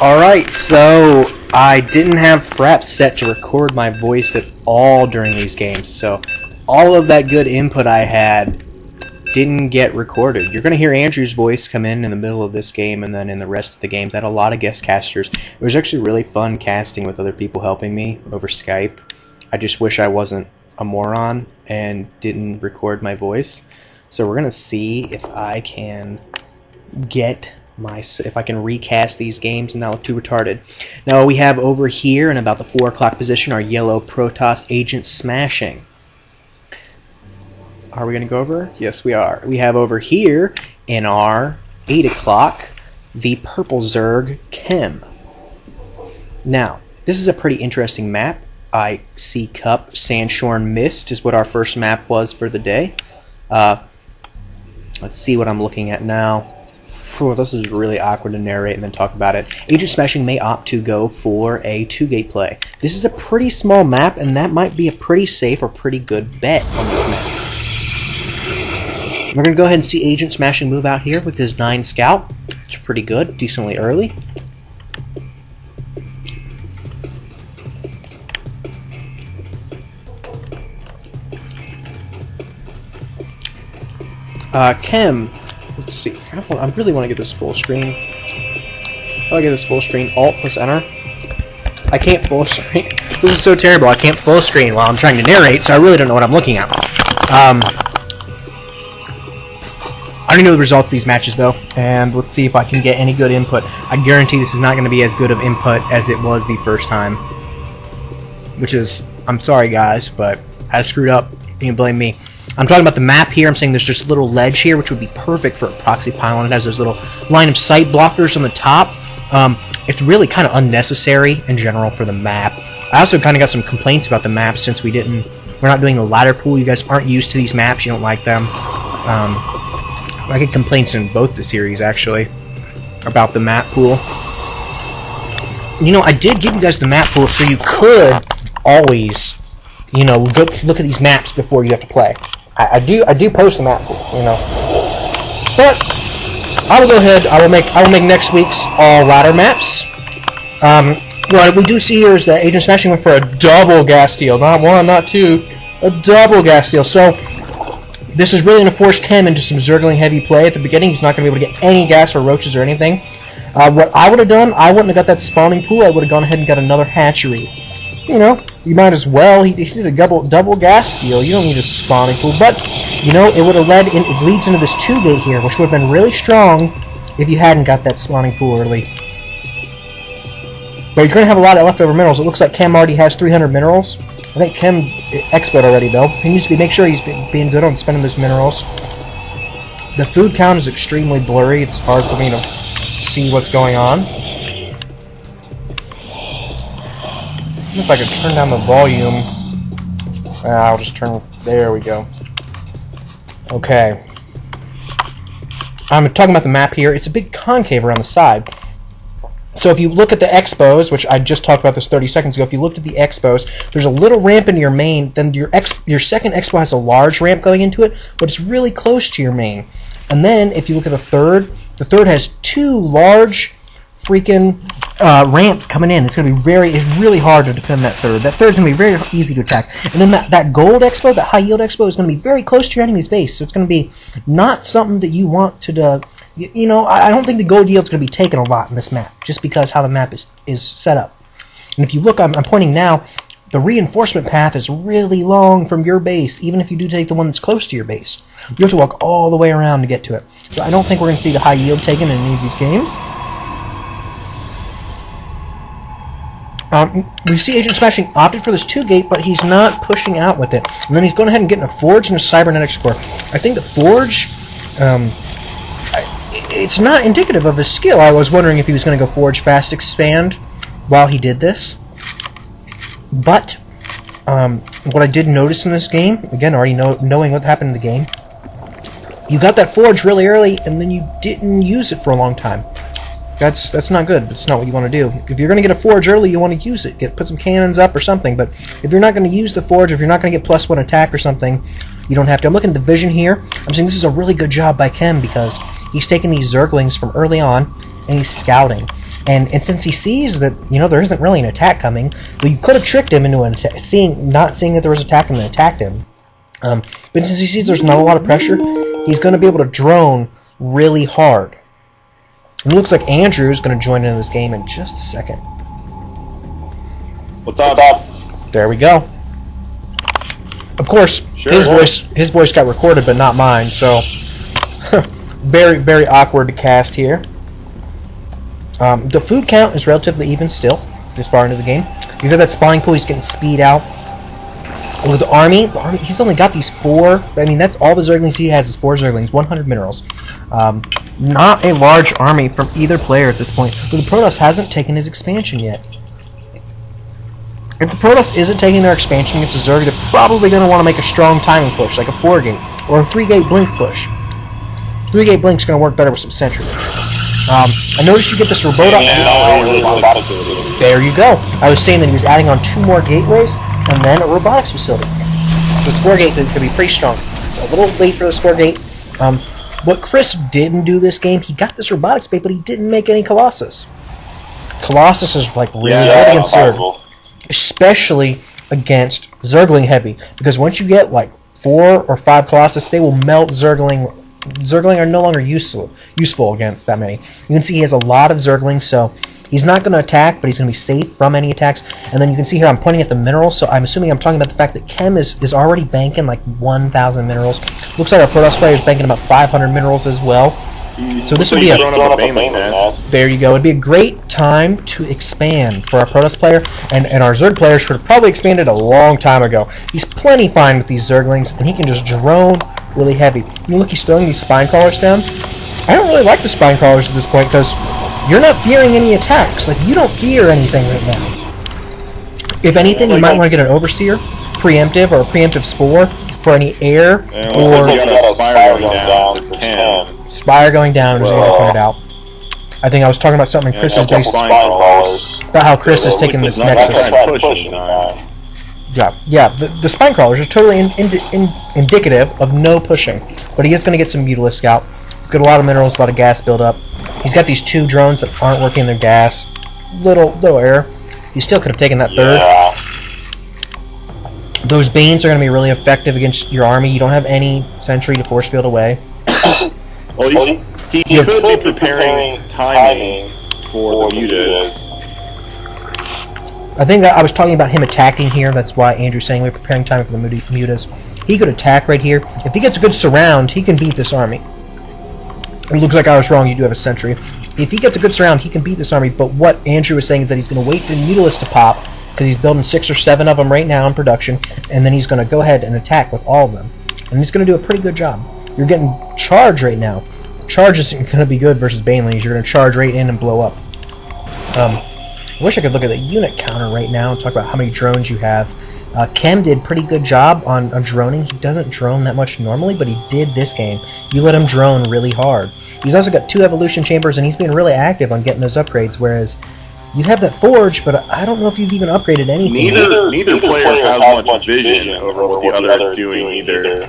Alright, so I didn't have Fraps set to record my voice at all during these games, so all of that good input I had didn't get recorded. You're going to hear Andrew's voice come in the middle of this game, and then in the rest of the games I had a lot of guest casters. It was actually really fun casting with other people helping me over Skype. I just wish I wasn't a moron and didn't record my voice. So we're going to see if I can if I can recast these games and not look too retarded. Now we have over here in about the 4 o'clock position our yellow Protoss AgentSmashing. Are we going to go over? Yes, we are. We have over here in our 8 o'clock the purple Zerg Kem. Now, this is a pretty interesting map. Sea Cup Sandshorn Mist is what our first map was for the day. Let's see what I'm looking at now. Whew, this is really awkward to narrate and then talk about it. Agent may opt to go for a 2-gate play. This is a pretty small map, and that might be a pretty safe or pretty good bet on this map. We're going to go ahead and see AgentSmashing move out here with his 9 scout. It's pretty good, decently early. Kem. Let's see. I really want to get this full screen. How do I get this full screen? Alt plus Enter. I can't full screen. This is so terrible. I can't full screen while I'm trying to narrate, so I really don't know what I'm looking at. I don't know the results of these matches though, and let's see if I can get any good input. I guarantee this is not going to be as good of input as it was the first time. Which is, I'm sorry guys, but I screwed up. You can blame me. I'm talking about the map here. I'm saying there's just a little ledge here, which would be perfect for a proxy pylon. It has those little line of sight blockers on the top. It's really kind of unnecessary in general for the map. I also kind of got some complaints about the map since we're not doing the ladder pool. You guys aren't used to these maps. You don't like them. I get complaints in both the series actually about the map pool. You know, I did give you guys the map pool so you could always, you know, look at these maps before you have to play. I do post the map pool, you know. But I will go ahead. I will make next week's all ladder maps. What we do see here is that AgentSmashing went for a double gas steal, not one, not two, a double gas steal. So this is really going to force Kem into some Zergling heavy play at the beginning. He's not going to be able to get any gas or roaches or anything. What I would have done, I wouldn't have got that spawning pool. I would have gone ahead and got another hatchery. You know, you might as well. He did a double gas steal. You don't need a spawning pool, but you know, it would have it leads into this 2-gate here, which would have been really strong if you hadn't got that spawning pool early. But you're going to have a lot of leftover minerals. It looks like Kem already has 300 minerals. I think Kem explode already though. He needs to make sure he's being good on spending those minerals. The food count is extremely blurry. It's hard for me to see what's going on. If I could turn down the volume. I'll just turn. There we go. Okay. I'm talking about the map here. It's a big concave around the side. So if you look at the expos, which I just talked about this 30 seconds ago, if you looked at the expos, there's a little ramp into your main. Then your second expo has a large ramp going into it, but it's really close to your main. And then if you look at the third has 2 large freaking ramps coming in. It's really hard to defend that third. That third's going to be very easy to attack. And then that gold expo, that high yield expo, is going to be very close to your enemy's base. So it's going to be not something that you want to you know, I don't think the gold yield's going to be taken a lot in this map, just because how the map is set up. And if you look, I'm pointing now, the reinforcement path is really long from your base, even if you do take the one that's close to your base. You have to walk all the way around to get to it. So I don't think we're going to see the high yield taken in any of these games. We see AgentSmashing opted for this 2-gate, but he's not pushing out with it. And then he's going ahead and getting a Forge and a Cybernetics core. I think the Forge, it's not indicative of his skill. I was wondering if he was going to go Forge Fast Expand while he did this. But what I did notice in this game, again, already knowing what happened in the game, you got that Forge really early, and then you didn't use it for a long time. That's not good. That's not what you want to do. If you're going to get a Forge early, you want to use it. Put some cannons up or something. But if you're not going to use the Forge, if you're not going to get +1 attack or something, you don't have to. I'm looking at the vision here. I'm saying this is a really good job by Kem because he's taking these Zerglings from early on, and he's scouting. And since he sees that, you know, there isn't really an attack coming, well, you could have tricked him into not seeing that there was an attack and then attacked him. But since he sees there's not a lot of pressure, he's going to be able to drone really hard. And it looks like Andrew's going to join into this game in just a second. What's up? There we go. Of course, Sure. his voice got recorded, but not mine. So very, very awkward to cast here. The food count is relatively even still this far into the game. You got that spawning pool. He's getting speed out. With the army, he's only got these 4. I mean, that's all the Zerglings he has is 4 Zerglings, 100 minerals. Not a large army from either player at this point. But the Protoss hasn't taken his expansion yet. If the Protoss isn't taking their expansion against the Zerg, they're probably going to want to make a strong timing push, like a 4-gate or a 3-gate blink push. 3-gate blink's going to work better with some sentry. I noticed you get this robotic. There you go. I was saying that he was adding on 2 more gateways and then a robotics facility. So this 4-gate could be pretty strong. So a little late for this 4-gate. What Chris didn't do this game, he got this robotics bait, but he didn't make any Colossus. Colossus is like really hard against Zerg, especially against Zergling heavy, because once you get like 4 or 5 Colossus, they will melt Zergling. Zergling are no longer useful against that many. You can see he has a lot of Zerglings, so he's not going to attack, but he's going to be safe from any attacks. And then you can see here I'm pointing at the minerals, so I'm assuming I'm talking about the fact that Kem is already banking like 1,000 minerals. Looks like our Protoss player is banking about 500 minerals as well. So this would be there you go. It'd be a great time to expand for our Protoss player, and our Zerg player should have probably expanded a long time ago. He's plenty fine with these Zerglings, and he can just drone really heavy. You look, he's throwing these spine crawlers down. I don't really like the spine crawlers at this point because you're not fearing any attacks. Like, you don't fear anything right now. If anything, you might want to get an overseer, preemptive, or a preemptive spore for any air or Spire going down for Kem. Spire going down, as I pointed out. I think I was talking about something Chris is based about how Chris is taking this Nexus. Yeah. The spine crawlers are totally indicative of no pushing, but he is going to get some Mutalisk Scout. He's got a lot of minerals, a lot of gas buildup. He's got these 2 drones that aren't working their gas. Little error. He still could have taken that 3rd. Those Banes are going to be really effective against your army. You don't have any sentry to force field away. Well, he could be preparing timing for the mutas. I think that I was talking about him attacking here. That's why Andrew's saying we're preparing timing for the mutas. He could attack right here. If he gets a good surround, he can beat this army. It looks like I was wrong. You do have a sentry. If he gets a good surround, he can beat this army. But what Andrew was saying is that he's going to wait for the Mutalisk to pop, because he's building 6 or 7 of them right now in production, and then he's going to go ahead and attack with all of them. And he's going to do a pretty good job. You're getting charge right now. Charge isn't going to be good versus Banelings. You're going to charge right in and blow up. I wish I could look at the unit counter right now and talk about how many drones you have. Kem did pretty good job on droning. He doesn't drone that much normally, but he did this game. You let him drone really hard. He's also got 2 evolution chambers, and he's been really active on getting those upgrades, whereas you have that forge, but I don't know if you've even upgraded anything. Neither player has much vision over what the other is doing either.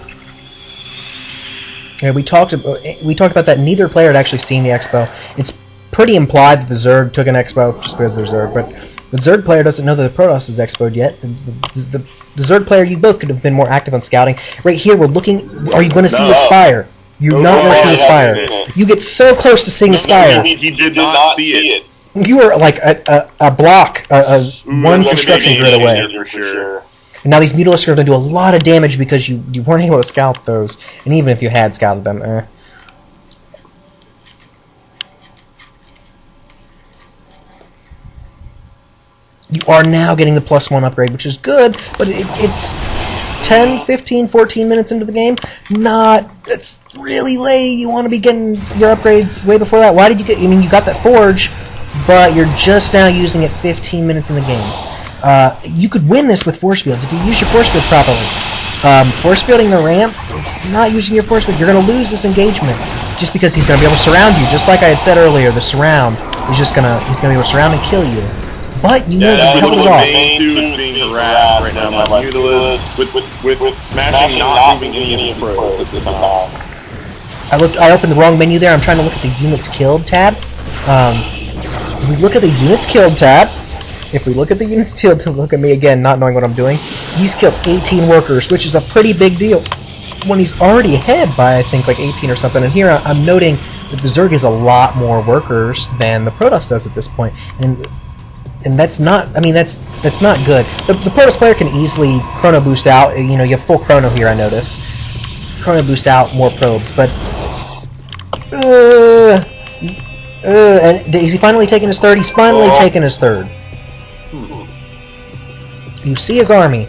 Yeah, we talked about that. Neither player had actually seen the expo. It's pretty implied that the Zerg took an expo just because they're Zerg, but the Zerg player doesn't know that the Protoss is expoed yet. The Zerg player, you both could have been more active on scouting. Right here, we're looking. Are you going to see the Spire? You're not going to see the Spire. You get so close to seeing the Spire. He did not see it. You were like a block, one construction grid away. For sure. And now these Mutalisks are going to do a lot of damage because you weren't able to scout those. And even if you had scouted them, You are now getting the +1 upgrade, which is good, but it's 10, 15, 14 minutes into the game. It's really late. You want to be getting your upgrades way before that. Why did you get... I mean, you got that forge, but you're just now using it 15 minutes in the game. You could win this with force fields if you use your force fields properly. Force fielding the ramp is not using your force field. You're going to lose this engagement just because he's going to be able to surround you. Just like I had said earlier, the surround is just going to... He's going to be able to surround and kill you. But you know that held it off. Is being harassed right now by Mutalisk with smashing not moving any of the pros at the time. I opened the wrong menu there. I'm trying to look at the units killed tab. We look at the units killed tab. If we look at the units killed, look at me again, not knowing what I'm doing. He's killed 18 workers, which is a pretty big deal. When he's already ahead by, I think, like 18 or something. And here I'm noting that the Zerg has a lot more workers than the Protoss does at this point. And that's not, I mean, that's not good. The Protoss player can easily chrono boost out. You know, you have full chrono here, I notice. Chrono boost out more probes, but and is he finally taking his third? He's finally taking his third. You see his army.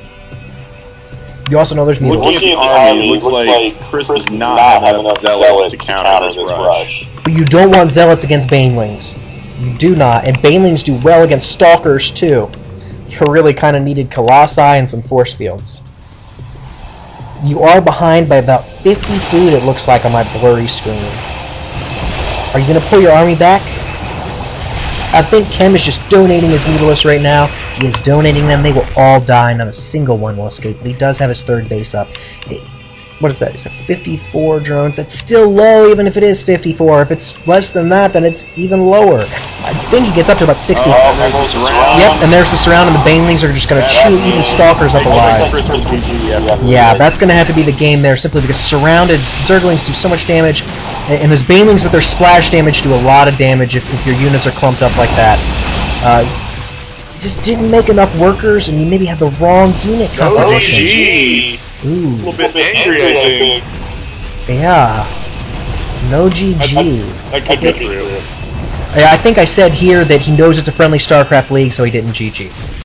You also know there's mutants. Looking at the army, it looks like Chris does not have enough zealots to counter this rush. But you don't want zealots against banelings. You do not, and banelings do well against stalkers too. You really kind of needed colossi and some force fields. You are behind by about 50 food, it looks like, on my blurry screen. Are you going to pull your army back? I think Kem is just donating his Mutalists right now. He is donating them. They will all die. Not a single one will escape. But he does have his third base up. What is that? Is it 54 drones? That's still low, even if it is 54. If it's less than that, then it's even lower. I think he gets up to about 60. Yep, and there's the surround, and the banelings are just going to chew even stalkers up alive. Yeah, that's going to have to be the game there, simply because surrounded Zerglings do so much damage, and those banelings with their splash damage do a lot of damage if your units are clumped up like that. You just didn't make enough workers, and you maybe had the wrong unit composition. Ooh. A little bit angry, I think. Yeah. No GG. That could be true. I think I said here that he knows it's a friendly StarCraft league, so he didn't GG.